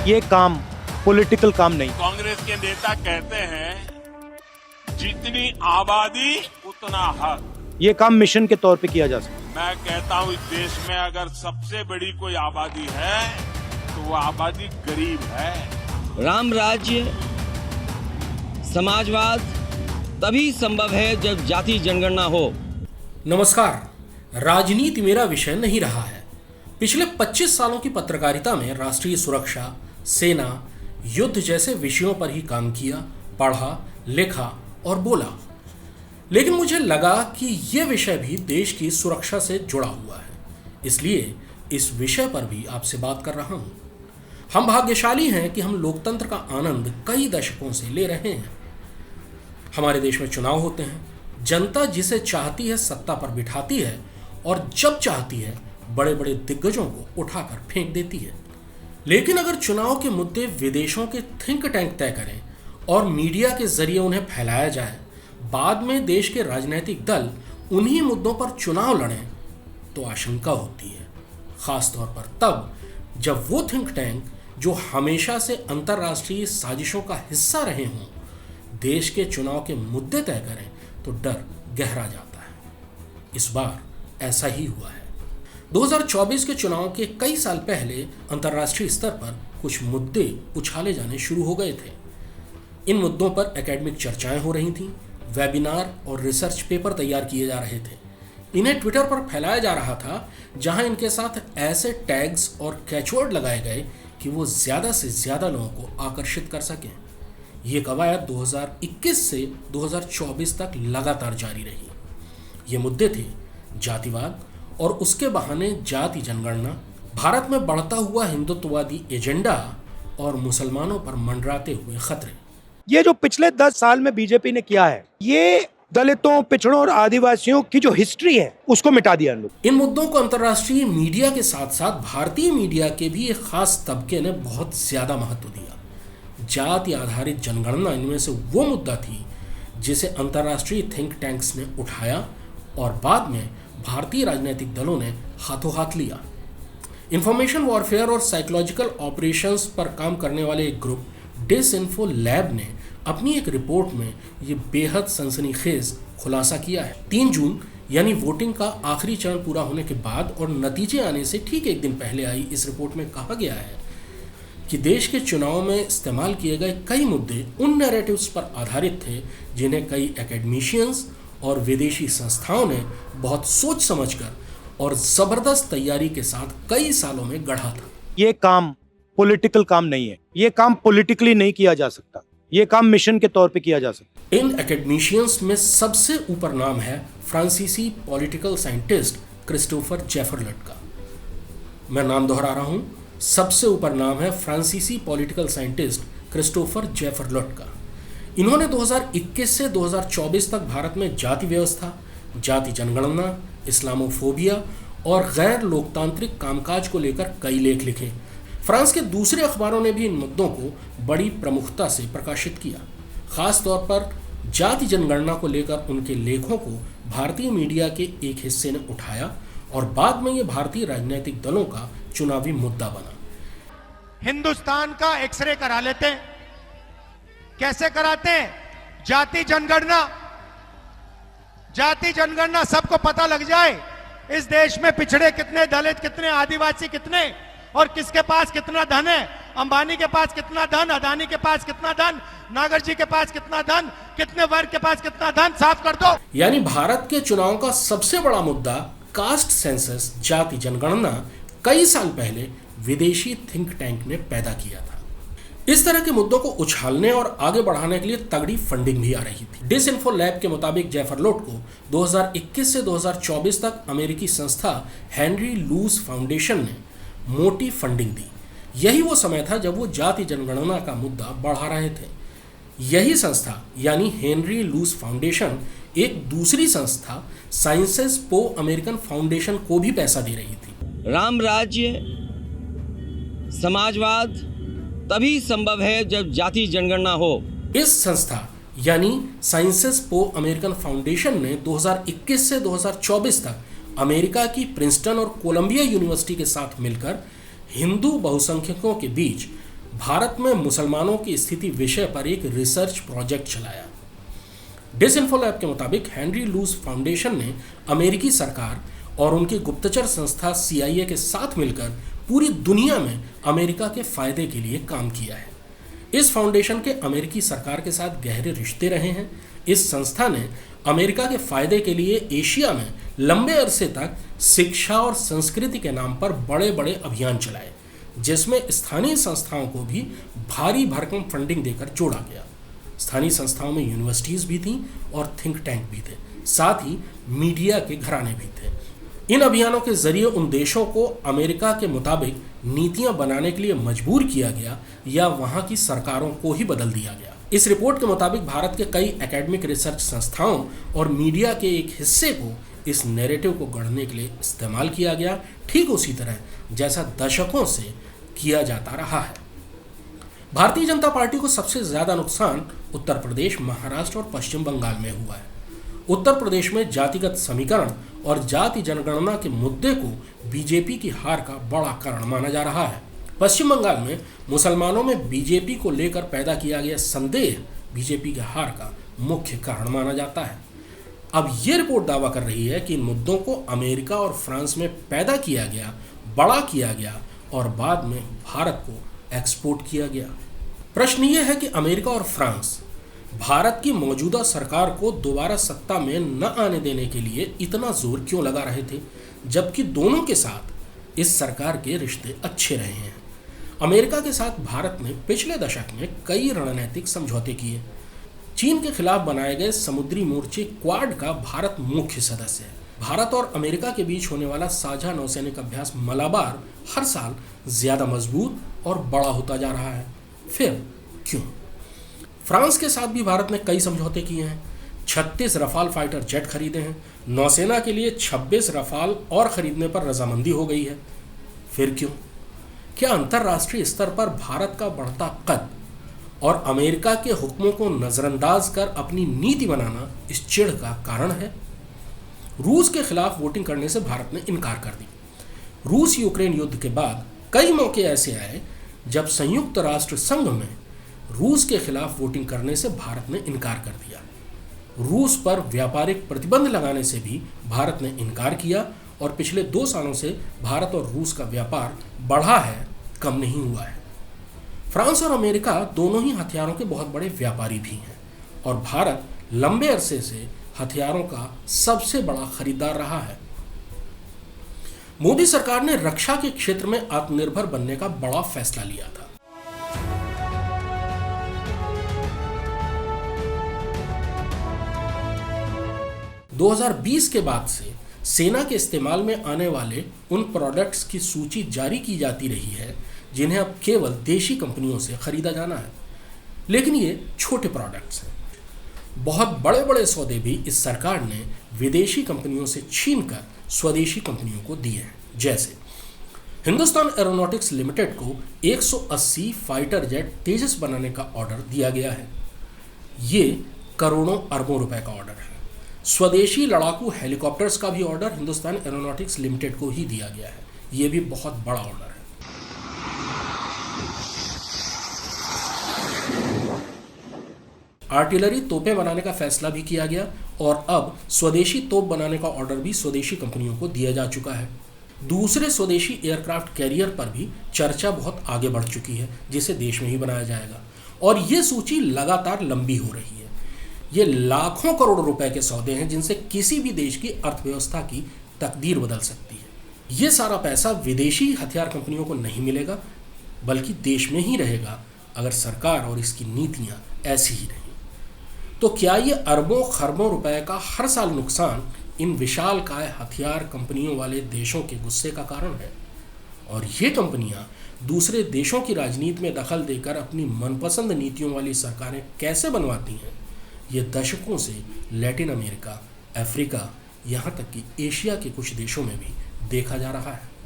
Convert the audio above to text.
ये काम पॉलिटिकल काम नहीं। कांग्रेस के नेता कहते हैं जितनी आबादी उतना हक। ये काम मिशन के तौर पे किया जा सकता है। मैं कहता हूं इस देश में अगर सबसे बड़ी कोई आबादी है तो वो आबादी गरीब है। राम राज्य समाजवाद तभी संभव है जब जाति जनगणना हो। नमस्कार, राजनीति मेरा विषय नहीं रहा है। पिछले 25 सालों की पत्रकारिता में राष्ट्रीय सुरक्षा, सेना, युद्ध जैसे विषयों पर ही काम किया, पढ़ा, लिखा और बोला। लेकिन मुझे लगा कि यह विषय भी देश की सुरक्षा से जुड़ा हुआ है, इसलिए इस विषय पर भी आपसे बात कर रहा हूं। हम भाग्यशाली हैं कि हम लोकतंत्र का आनंद कई दशकों से ले रहे हैं। हमारे देश में चुनाव होते हैं, जनता जिसे चाहती है सत्ता पर बिठाती है और जब चाहती है बड़े बड़े दिग्गजों को उठाकर फेंक देती है। लेकिन अगर चुनाव के मुद्दे विदेशों के थिंक टैंक तय करें और मीडिया के जरिए उन्हें फैलाया जाए, बाद में देश के राजनीतिक दल उन्हीं मुद्दों पर चुनाव लड़ें, तो आशंका होती है, खासतौर पर तब जब वो थिंक टैंक जो हमेशा से अंतर्राष्ट्रीय साजिशों का हिस्सा रहे हों, देश के चुनाव के मुद्दे तय करें तो डर गहरा जाता है। इस बार ऐसा ही हुआ है। 2024 के चुनाव के कई साल पहले अंतर्राष्ट्रीय स्तर पर कुछ मुद्दे उछाले जाने शुरू हो गए थे। इन मुद्दों पर एकेडमिक चर्चाएं हो रही थीं, वेबिनार और रिसर्च पेपर तैयार किए जा रहे थे। इन्हें ट्विटर पर फैलाया जा रहा था, जहां इनके साथ ऐसे टैग्स और कैचवर्ड लगाए गए कि वो ज़्यादा से ज़्यादा लोगों को आकर्षित कर सकें। ये कवायद 2021 से 2024 तक लगातार जारी रही। ये मुद्दे थे जातिवाद और उसके बहाने जाति जनगणना, भारत में बढ़ता हुआ हिंदुत्ववादी एजेंडा और मुसलमानों पर मंडराते हुए खतरे। ये जो पिछले 10 साल में बीजेपी ने किया है, ये दलितों, पिछड़ों और आदिवासियों की जो हिस्ट्री है उसको मिटा दिया इन लोग। इन मुद्दों को अंतर्राष्ट्रीय मीडिया के साथ साथ भारतीय मीडिया के भी एक खास तबके ने बहुत ज्यादा महत्व दिया। जाति आधारित जनगणना इनमें से वो मुद्दा थी जिसे अंतर्राष्ट्रीय थिंक टैंक्स ने उठाया और बाद में भारतीय राजनीतिक दलों ने हाथों हाथ लिया। इंफॉर्मेशन वॉरफेयर और साइकोलॉजिकल ऑपरेशंस पर काम करने वाले एक ग्रुप डिसइंफो लैब ने अपनी एक रिपोर्ट में ये बेहद सनसनीखेज खुलासा किया है। 3 जून यानी वोटिंग का आखिरी चरण पूरा होने के बाद और नतीजे आने से ठीक एक दिन पहले आई इस रिपोर्ट में कहा गया है कि देश के चुनाव में इस्तेमाल किए गए कई मुद्दे उन नैरेटिव्स पर आधारित थे जिन्हें कई एकेडमिशियंस और विदेशी संस्थाओं ने बहुत सोच समझकर और जबरदस्त तैयारी के साथ कई सालों में गढ़ा था। ये काम पॉलिटिकल काम नहीं है। ये काम पॉलिटिकली नहीं किया जा सकता। ये काम मिशन के तौर पे किया जा सकता है। इन एकेडमिशियंस में सबसे ऊपर नाम है फ्रांसीसी पॉलिटिकल साइंटिस्ट क्रिस्टोफर जेफरलट का। मैं नाम दोहरा रहा हूं, सबसे ऊपर नाम है फ्रांसीसी पॉलिटिकल साइंटिस्ट क्रिस्टोफर जेफरलट का। इन्होंने 2021 से 2024 तक भारत में जाति व्यवस्था, जाति जनगणना, इस्लामोफोबिया और गैर लोकतांत्रिक कामकाज को लेकर कई लेख लिखे। फ्रांस के दूसरे अखबारों ने भी इन मुद्दों को बड़ी प्रमुखता से प्रकाशित किया। खास तौर पर जाति जनगणना को लेकर उनके लेखों को भारतीय मीडिया के एक हिस्से ने उठाया और बाद में ये भारतीय राजनीतिक दलों का चुनावी मुद्दा बना। हिंदुस्तान का एक्सरे करा लेते हैं। कैसे कराते हैं? जाति जनगणना। जाति जनगणना सबको पता लग जाए इस देश में पिछड़े कितने, दलित कितने, आदिवासी कितने और किसके पास कितना धन है। अंबानी के पास कितना धन, अदानी के पास कितना धन, नागर जी के पास कितना धन, कितने वर्ग के पास कितना धन, साफ कर दो। यानी भारत के चुनाव का सबसे बड़ा मुद्दा कास्ट सेंसस, जाति जनगणना, कई साल पहले विदेशी थिंक टैंक ने पैदा किया था। इस तरह के मुद्दों को उछालने और आगे बढ़ाने के लिए तगड़ी फंडिंग भी आ रही थी। डिसइंफो लैब के मुताबिक जेफरलट को 2021 से 2024 तक अमेरिकी संस्था हेनरी लूज फाउंडेशन ने मोटी फंडिंग दी। यही वो समय था जब वो जाति जनगणना का मुद्दा बढ़ा रहे थे। यही संस्था यानी हेनरी लूज फाउंडेशन एक दूसरी संस्था साइंसेस पो अमेरिकन फाउंडेशन को भी पैसा दे रही थी। राम राज्य समाजवाद तभी संभव है जब जाति जनगणना हो। इस संस्था यानी साइंसेस पो अमेरिकन फाउंडेशन ने 2021 से 2024 तक अमेरिका की प्रिंसटन और कोलंबिया यूनिवर्सिटी के साथ मिलकर हिंदू बहुसंख्यकों के बीच भारत में मुसलमानों की स्थिति विषय पर एक रिसर्च प्रोजेक्ट चलाया। डिसइंफो लैब के मुताबिक हेनरी लुस फाउंडेशन ने अमेरिकी सरकार और उनकी गुप्तचर संस्था CIA के साथ मिलकर पूरी दुनिया में अमेरिका के फायदे के लिए काम किया है। इस फाउंडेशन के अमेरिकी सरकार के साथ गहरे रिश्ते रहे हैं। इस संस्था ने अमेरिका के फायदे के लिए एशिया में लंबे अरसे तक शिक्षा और संस्कृति के नाम पर बड़े बड़े अभियान चलाए, जिसमें स्थानीय संस्थाओं को भी भारी भरकम फंडिंग देकर जोड़ा गया। स्थानीय संस्थाओं में यूनिवर्सिटीज भी थीं और थिंक टैंक भी थे, साथ ही मीडिया के घराने भी थे। इन अभियानों के जरिए उन देशों को अमेरिका के मुताबिक नीतियां बनाने के लिए मजबूर किया गया या वहां की सरकारों को ही बदल दिया गया। इस रिपोर्ट के मुताबिक भारत के कई एकेडमिक रिसर्च संस्थाओं और मीडिया के एक हिस्से को इस नैरेटिव को गढ़ने के लिए इस्तेमाल किया गया, ठीक उसी तरह जैसा दशकों से किया जाता रहा है। भारतीय जनता पार्टी को सबसे ज्यादा नुकसान उत्तर प्रदेश, महाराष्ट्र और पश्चिम बंगाल में हुआ है। उत्तर प्रदेश में जातिगत समीकरण और जाति जनगणना के मुद्दे को बीजेपी की हार का बड़ा कारण माना जा रहा है। पश्चिम बंगाल में मुसलमानों में बीजेपी को लेकर पैदा किया गया संदेह बीजेपी की हार का मुख्य कारण माना जाता है। अब ये रिपोर्ट दावा कर रही है कि इन मुद्दों को अमेरिका और फ्रांस में पैदा किया गया, बड़ा किया गया और बाद में भारत को एक्सपोर्ट किया गया। प्रश्न ये है कि अमेरिका और फ्रांस भारत की मौजूदा सरकार को दोबारा सत्ता में न आने देने के लिए इतना जोर क्यों लगा रहे थे, जबकि दोनों के साथ इस सरकार के रिश्ते अच्छे रहे हैं। अमेरिका के साथ भारत ने पिछले दशक में कई रणनीतिक समझौते किए। चीन के खिलाफ बनाए गए समुद्री मोर्चे क्वाड का भारत मुख्य सदस्य है। भारत और अमेरिका के बीच होने वाला साझा नौसैनिक अभ्यास मलाबार हर साल ज्यादा मजबूत और बड़ा होता जा रहा है। फिर क्यों? फ्रांस के साथ भी भारत ने कई समझौते किए हैं। 36 रफाल फाइटर जेट खरीदे हैं। नौसेना के लिए 26 रफाल और खरीदने पर रजामंदी हो गई है। फिर क्यों? क्या अंतर्राष्ट्रीय स्तर पर भारत का बढ़ता कद और अमेरिका के हुक्मों को नजरअंदाज कर अपनी नीति बनाना इस चिढ़ का कारण है? रूस के खिलाफ वोटिंग करने से भारत ने इनकार कर दी। रूस यूक्रेन युद्ध के बाद कई मौके ऐसे आए जब संयुक्त राष्ट्र संघ में रूस के खिलाफ वोटिंग करने से भारत ने इनकार कर दिया। रूस पर व्यापारिक प्रतिबंध लगाने से भी भारत ने इनकार किया और पिछले 2 सालों से भारत और रूस का व्यापार बढ़ा है, कम नहीं हुआ है। फ्रांस और अमेरिका दोनों ही हथियारों के बहुत बड़े व्यापारी भी हैं और भारत लंबे अरसे से हथियारों का सबसे बड़ा खरीदार रहा है। मोदी सरकार ने रक्षा के क्षेत्र में आत्मनिर्भर बनने का बड़ा फैसला लिया था। – 2020 के बाद से सेना के इस्तेमाल में आने वाले उन प्रोडक्ट्स की सूची जारी की जाती रही है जिन्हें अब केवल देशी कंपनियों से खरीदा जाना है। लेकिन ये छोटे प्रोडक्ट्स हैं। बहुत बड़े बड़े सौदे भी इस सरकार ने विदेशी कंपनियों से छीनकर स्वदेशी कंपनियों को दिए हैं। जैसे हिंदुस्तान एरोनॉटिक्स लिमिटेड को 180 फाइटर जेट तेजस बनाने का ऑर्डर दिया गया है। ये करोड़ों अरबों रुपए का ऑर्डर है। स्वदेशी लड़ाकू हेलीकॉप्टर्स का भी ऑर्डर हिंदुस्तान एरोनॉटिक्स लिमिटेड को ही दिया गया है। ये भी बहुत बड़ा ऑर्डर है। आर्टिलरी तोपें बनाने का फैसला भी किया गया और अब स्वदेशी तोप बनाने का ऑर्डर भी स्वदेशी कंपनियों को दिया जा चुका है। दूसरे स्वदेशी एयरक्राफ्ट कैरियर पर भी चर्चा बहुत आगे बढ़ चुकी है, जिसे देश में ही बनाया जाएगा और ये सूची लगातार लंबी हो रही है। ये लाखों करोड़ रुपए के सौदे हैं जिनसे किसी भी देश की अर्थव्यवस्था की तकदीर बदल सकती है। ये सारा पैसा विदेशी हथियार कंपनियों को नहीं मिलेगा, बल्कि देश में ही रहेगा अगर सरकार और इसकी नीतियां ऐसी ही रहीं। तो क्या ये अरबों खरबों रुपए का हर साल नुकसान इन विशालकाय हथियार कंपनियों वाले देशों के गुस्से का कारण है? और ये कंपनियां दूसरे देशों की राजनीति में दखल देकर अपनी मनपसंद नीतियों वाली सरकारें कैसे बनवाती हैं, ये दशकों से लैटिन अमेरिका, अफ्रीका, यहाँ तक कि एशिया के कुछ देशों में भी देखा जा रहा है।